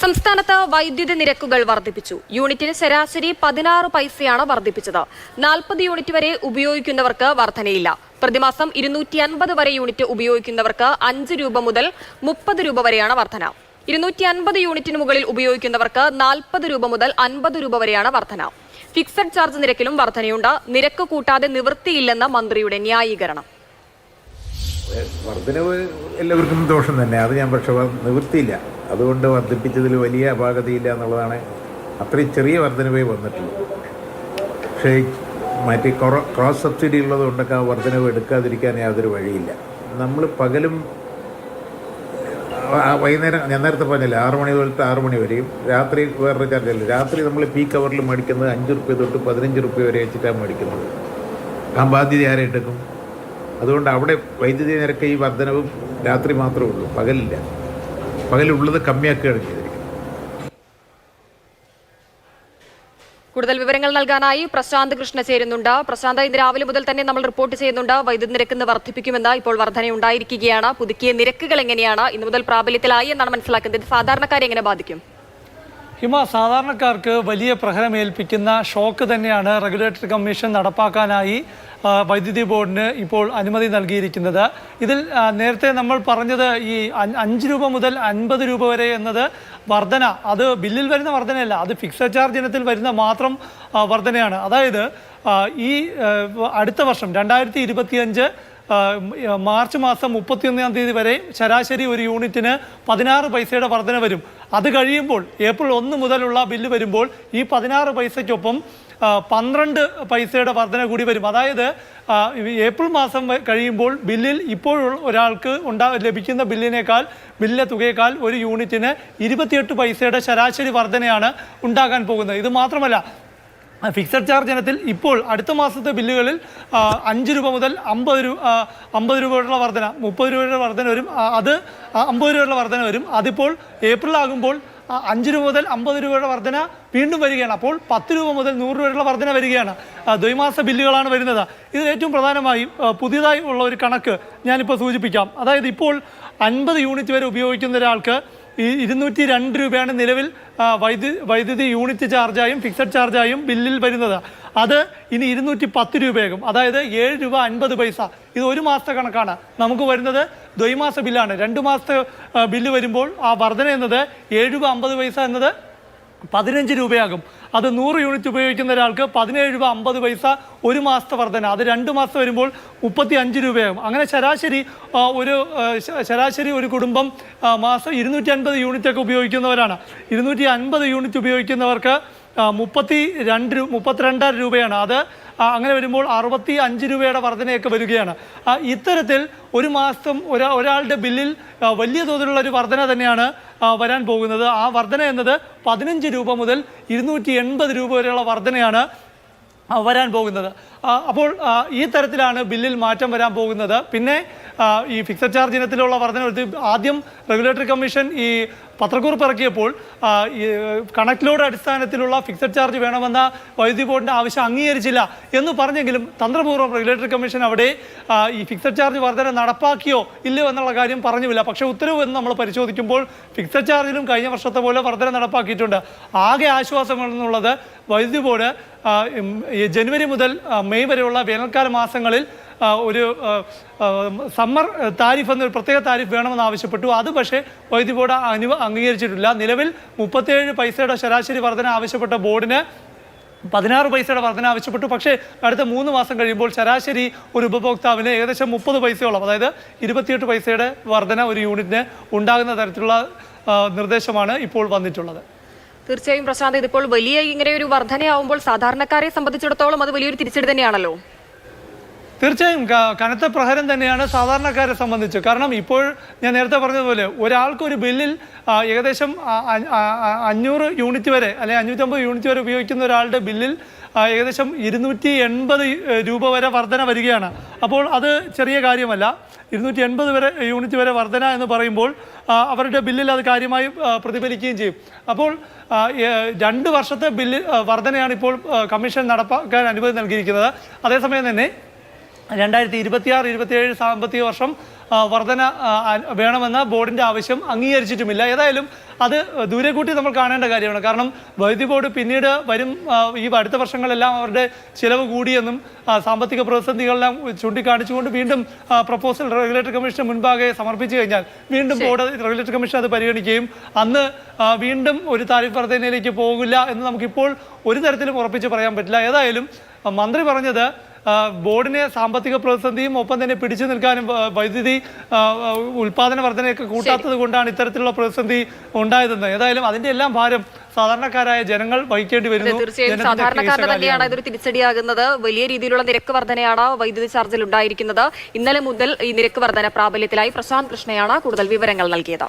സംസ്ഥാനത്ത് വൈദ്യുതി നിരക്കുകൾ വർദ്ധിപ്പിച്ചു. യൂണിറ്റിന് ശരാശരി 16 പൈസയാണ് വർദ്ധിപ്പിച്ചത്. 40 യൂണിറ്റ് വരെ ഉപയോഗിക്കുന്നവർക്ക് വർധനയില്ല. പ്രതിമാസം 250 വരെ യൂണിറ്റ് ഉപയോഗിക്കുന്നവർക്ക് 5 രൂപ മുതൽ 30 രൂപ വരെയാണ് വർധന. 250 യൂണിറ്റിന് മുകളിൽ ഉപയോഗിക്കുന്നവർക്ക് 40 രൂപ മുതൽ 50 രൂപ വരെയാണ് വർധന. ഫിക്സഡ് ചാർജ് നിരക്കിലും വർധനയുണ്ട്. നിരക്ക് കൂട്ടാതെ നിവൃത്തിയില്ലെന്ന മന്ത്രിയുടെ ന്യായീകരണം. വർധനവ് എല്ലാവർക്കും ദോഷം തന്നെ, അത് ഞാൻ പക്ഷെ നിവൃത്തിയില്ല, അതുകൊണ്ട് വർദ്ധിപ്പിച്ചതിൽ വലിയ അപാകതയില്ല എന്നുള്ളതാണ്. അത്രയും ചെറിയ വർധനവേ വന്നിട്ടുള്ളൂ. പക്ഷേ മറ്റേ ക്രോസ് സബ്സിഡി ഉള്ളത് കൊണ്ടൊക്കെ ആ വർധനവ് എടുക്കാതിരിക്കാൻ യാതൊരു വഴിയില്ല. നമ്മൾ പകലും വൈകുന്നേരം ഞാൻ നേരത്തെ പറഞ്ഞില്ല 6 മണി തൊട്ട് 6 മണി വരെയും, രാത്രി വേറൊരു ചാർജല്ല. രാത്രി നമ്മൾ പീക്ക് അവറിൽ മേടിക്കുന്നത് 5 റുപ്യ തൊട്ട് 15 റുപ്യ വരെ വെച്ചിട്ടാണ് മേടിക്കുന്നത്. ആ ബാധ്യത ആരെടുക്കും? അതുകൊണ്ട് അവിടെ വൈദ്യുതി നിരക്ക് ഈ വർധനവും രാത്രി മാത്രമേ ഉള്ളൂ, പകലില്ല. പകലുള്ളത് കമ്മിയാക്കുകയാണ് ചെയ്തിരിക്കുന്നത്. കൂടുതൽ വിവരങ്ങൾ നൽകാനായി പ്രശാന്ത് കൃഷ്ണ ചേരുന്നുണ്ട്. പ്രശാന്ത്, ഇന്ന് രാവിലെ മുതൽ തന്നെ നമ്മൾ റിപ്പോർട്ട് ചെയ്യുന്നുണ്ട് വൈദ്യുതി നിരക്ക് വർദ്ധിപ്പിക്കുമെന്ന്. ഇപ്പോൾ വർധനയുണ്ടായിരിക്കുകയാണ്. പുതുക്കിയ നിരക്കുകൾ എങ്ങനെയാണ് ഇന്നു മുതൽ പ്രാബല്യത്തിലായി എന്നാണ് മനസ്സിലാക്കുന്നത്? സാധാരണക്കാരെ എങ്ങനെ ബാധിക്കും? ഹിമ, സാധാരണക്കാർക്ക് വലിയ പ്രഹരമേൽപ്പിക്കുന്ന ഷോക്ക് തന്നെയാണ് റെഗുലേറ്ററി കമ്മീഷൻ നടപ്പാക്കാനായി വൈദ്യുതി ബോർഡിന് ഇപ്പോൾ അനുമതി നൽകിയിരിക്കുന്നത്. ഇതിൽ നേരത്തെ നമ്മൾ പറഞ്ഞത് ഈ 5 രൂപ മുതൽ 50 രൂപ വരെ എന്നത് വർധന, അത് ബില്ലിൽ വരുന്ന വർധനയല്ല, അത് ഫിക്സഡ് ചാർജ് ഇനത്തിൽ വരുന്ന മാത്രം വർധനയാണ്. അതായത് ഈ അടുത്ത വർഷം 2025 മാർച്ച് മാസം 31-ാം തീയതി വരെ ശരാശരി ഒരു യൂണിറ്റിന് 16 പൈസയുടെ വർധന വരും. അത് കഴിയുമ്പോൾ ഏപ്രിൽ 1 മുതലുള്ള ബില്ല് വരുമ്പോൾ ഈ 16 പൈസയ്ക്കൊപ്പം 12 പൈസയുടെ വർധന കൂടി വരും. അതായത് ഏപ്രിൽ മാസം കഴിയുമ്പോൾ ബില്ലിൽ ഇപ്പോൾ ഒരാൾക്ക് ലഭിക്കുന്ന ബില്ലിലെ തുകയേക്കാൾ ഒരു യൂണിറ്റിന് 28 പൈസയുടെ ശരാശരി വർധനയാണ് ഉണ്ടാകാൻ പോകുന്നത്. ഇത് മാത്രമല്ല, ഫിക്സഡ് ചാർജ് ഇനത്തിൽ ഇപ്പോൾ അടുത്ത മാസത്തെ ബില്ലുകളിൽ 5 രൂപ മുതൽ 50 രൂപയുള്ള വർധന, 30 രൂപയുടെ വർധന വരും. അത് 50 രൂപയുടെ വർധന വരും. അതിപ്പോൾ ഏപ്രിൽ ആകുമ്പോൾ 5 രൂപ മുതൽ 50 രൂപയുടെ വർധന വീണ്ടും വരികയാണ്. അപ്പോൾ 10 രൂപ മുതൽ 100 രൂപയുടെ വർധന വരികയാണ്. ദ്വൈമാസ ബില്ലുകളാണ് വരുന്നത്. ഇതിൽ ഏറ്റവും പ്രധാനമായി പുതിയതായി ഉള്ള ഒരു കണക്ക് ഞാനിപ്പോൾ സൂചിപ്പിക്കാം. അതായത് ഇപ്പോൾ 50 യൂണിറ്റ് വരെ ഉപയോഗിക്കുന്ന ഒരാൾക്ക് ഈ 202 രൂപയാണ് നിലവിൽ വൈദ്യുതി യൂണിറ്റ് ചാർജായും ഫിക്സഡ് ചാർജായും ബില്ലിൽ വരുന്നത്. അത് ഇനി 210 രൂപയാകും. അതായത് 7 രൂപ 50 പൈസ. ഇത് ഒരു മാസത്തെ കണക്കാണ്. നമുക്ക് വരുന്നത് ദ്വൈമാസ ബില്ലാണ്. 2 മാസത്തെ ബില്ല് വരുമ്പോൾ ആ വർധന എന്നത് 7 രൂപ 50 പൈസ എന്നത് 15 രൂപയാകും. അത് 100 യൂണിറ്റ് ഉപയോഗിക്കുന്ന ഒരാൾക്ക് 17 രൂപ 50 പൈസ ഒരു മാസത്തെ വർധന. അത് 2 മാസം വരുമ്പോൾ 35 രൂപയാകും. അങ്ങനെ ശരാശരി ഒരു കുടുംബം മാസം 250 യൂണിറ്റൊക്കെ ഉപയോഗിക്കുന്നവരാണ്. 250 യൂണിറ്റ് ഉപയോഗിക്കുന്നവർക്ക് 32 രൂപയാണ്. അത് അങ്ങനെ വരുമ്പോൾ 65 രൂപയുടെ വർധനയൊക്കെ വരികയാണ്. ഇത്തരത്തിൽ ഒരു മാസം ഒരാളുടെ ബില്ലിൽ വലിയ തോതിലുള്ള ഒരു വർധന തന്നെയാണ് വരാൻ പോകുന്നത്. ആ വർധന എന്നത് 15 രൂപ മുതൽ 280 രൂപ വരെയുള്ള വർധനയാണ് വരാൻ പോകുന്നത്. അപ്പോൾ ഈ തരത്തിലാണ് ബില്ലിൽ മാറ്റം വരാൻ പോകുന്നത്. പിന്നെ ഈ ഫിക്സഡ് ചാർജ് ഇനത്തിലുള്ള വർധന ആദ്യം റെഗുലേറ്ററി കമ്മീഷൻ ഈ പത്രക്കുറിപ്പ് ഇറക്കിയപ്പോൾ കണക്ട് ലോഡ് അടിസ്ഥാനത്തിലുള്ള ഫിക്സഡ് ചാർജ് വേണമെന്ന വൈദ്യുതി ബോർഡിൻ്റെ ആവശ്യം അംഗീകരിച്ചില്ല എന്ന് പറഞ്ഞെങ്കിലും തന്ത്രപൂർവ്വം റെഗുലേറ്ററി കമ്മീഷൻ അവിടെ ഈ ഫിക്സഡ് ചാർജ് വർധന നടപ്പാക്കിയോ ഇല്ലയോ എന്നുള്ള കാര്യം പറഞ്ഞില്ല. പക്ഷേ ഉത്തരവ് എന്ന് നമ്മൾ പരിശോധിക്കുമ്പോൾ ഫിക്സഡ് ചാർജിലും കഴിഞ്ഞ വർഷത്തെ പോലെ വർധന നടപ്പാക്കിയിട്ടുണ്ട്. ആകെ ആശ്വാസമെന്നുള്ളത് വൈദ്യുതി ബോർഡ് ജനുവരി മുതൽ മെയ് വരെയുള്ള വേനൽക്കാല മാസങ്ങളിൽ ഒരു സമ്മർ താരിഫ് എന്നൊരു പ്രത്യേക താരിഫ് വേണമെന്ന് ആവശ്യപ്പെട്ടു. അത് പക്ഷേ വൈദ്യുതി ബോർഡ് അംഗീകരിച്ചിട്ടില്ല. നിലവിൽ 37 പൈസയുടെ ശരാശരി വർധന ആവശ്യപ്പെട്ട ബോർഡിന് 16 പൈസയുടെ വർധന ആവശ്യപ്പെട്ടു. പക്ഷേ അടുത്ത 3 മാസം കഴിയുമ്പോൾ ശരാശരി ഒരു ഉപഭോക്താവിന് ഏകദേശം 30 പൈസയോളം, അതായത് 28 പൈസയുടെ വർധന ഒരു യൂണിറ്റിന് ഉണ്ടാകുന്ന തരത്തിലുള്ള നിർദ്ദേശമാണ് ഇപ്പോൾ വന്നിട്ടുള്ളത്. തീർച്ചയായും പ്രശാന്ത്, ഇതിപ്പോൾ വലിയ ഇങ്ങനെ ഒരു വർധനയാവുമ്പോൾ സാധാരണക്കാരെ സംബന്ധിച്ചിടത്തോളം അത് വലിയൊരു തിരിച്ചടി തന്നെയാണല്ലോ. തീർച്ചയായും കനത്ത പ്രഹരം തന്നെയാണ് സാധാരണക്കാരെ സംബന്ധിച്ച്. കാരണം ഇപ്പോൾ ഞാൻ നേരത്തെ പറഞ്ഞതുപോലെ ഒരാൾക്കൊരു ബില്ലിൽ ഏകദേശം 500 യൂണിറ്റ് വരെ അല്ലെങ്കിൽ 550 യൂണിറ്റ് വരെ ഉപയോഗിക്കുന്ന ഒരാളുടെ ബില്ലിൽ ഏകദേശം 280 രൂപ വരെ വർധന വരികയാണ്. അപ്പോൾ അത് ചെറിയ കാര്യമല്ല. 280 യൂണിറ്റ് വരെ വർധന എന്ന് പറയുമ്പോൾ അവരുടെ ബില്ലിൽ അത് കാര്യമായി പ്രതിഫലിക്കുകയും ചെയ്യും. അപ്പോൾ 2 വർഷത്തെ ബില്ല് വർധനയാണ് ഇപ്പോൾ കമ്മീഷൻ നടപ്പാക്കാൻ അനുമതി നൽകിയിരിക്കുന്നത്. അതേസമയം തന്നെ 2026-27 സാമ്പത്തിക വർഷം വർധന വേണമെന്ന ബോർഡിൻ്റെ ആവശ്യം അംഗീകരിച്ചിട്ടുമില്ല. ഏതായാലും അത് ദൂരെ കൂട്ടി നമ്മൾ കാണേണ്ട കാര്യമാണ്. കാരണം വൈദ്യുതി ബോർഡ് പിന്നീട് വരും ഈ അടുത്ത വർഷങ്ങളെല്ലാം അവരുടെ ചിലവ് കൂടിയെന്നും സാമ്പത്തിക പ്രതിസന്ധികളെല്ലാം ചൂണ്ടിക്കാണിച്ചുകൊണ്ട് വീണ്ടും പ്രപ്പോസൽ റെഗുലേറ്ററി കമ്മീഷന് മുൻപാകെ സമർപ്പിച്ചു കഴിഞ്ഞാൽ വീണ്ടും ബോർഡ് റെഗുലേറ്ററി കമ്മീഷൻ അത് പരിഗണിക്കുകയും അന്ന് വീണ്ടും ഒരു താരിഫ് വർധനയിലേക്ക് പോകില്ല എന്ന് നമുക്കിപ്പോൾ ഒരു തരത്തിലും ഉറപ്പിച്ച് പറയാൻ പറ്റില്ല. ഏതായാലും മന്ത്രി പറഞ്ഞത് ബോർഡിനെ സാമ്പത്തിക പ്രതിസന്ധിയും ഒപ്പം തന്നെ പിടിച്ചു നിൽക്കാനും വൈദ്യുതി ഉൽപാദന വർധനയൊക്കെ കൂട്ടാത്തത് കൊണ്ടാണ് ഇത്തരത്തിലുള്ള പ്രതിസന്ധി ഉണ്ടായതെന്ന്. ഏതായാലും അതിന്റെ എല്ലാം ഭാരം സാധാരണക്കാരായ ജനങ്ങൾ വഹിക്കേണ്ടി വരുന്നു. തീർച്ചയായും സാധാരണക്കാരന് തന്നെയാണ് ഇതൊരു തിരിച്ചടിയാകുന്നത്. വലിയ രീതിയിലുള്ള നിരക്ക് വർധനയാണ് വൈദ്യുതി ചാർജിൽ ഉണ്ടായിരിക്കുന്നത്. ഇന്നലെ മുതൽ ഈ നിരക്ക് വർധന പ്രാബല്യത്തിലായി. പ്രശാന്ത് കൃഷ്ണയാണ് കൂടുതൽ വിവരങ്ങൾ നൽകിയത്.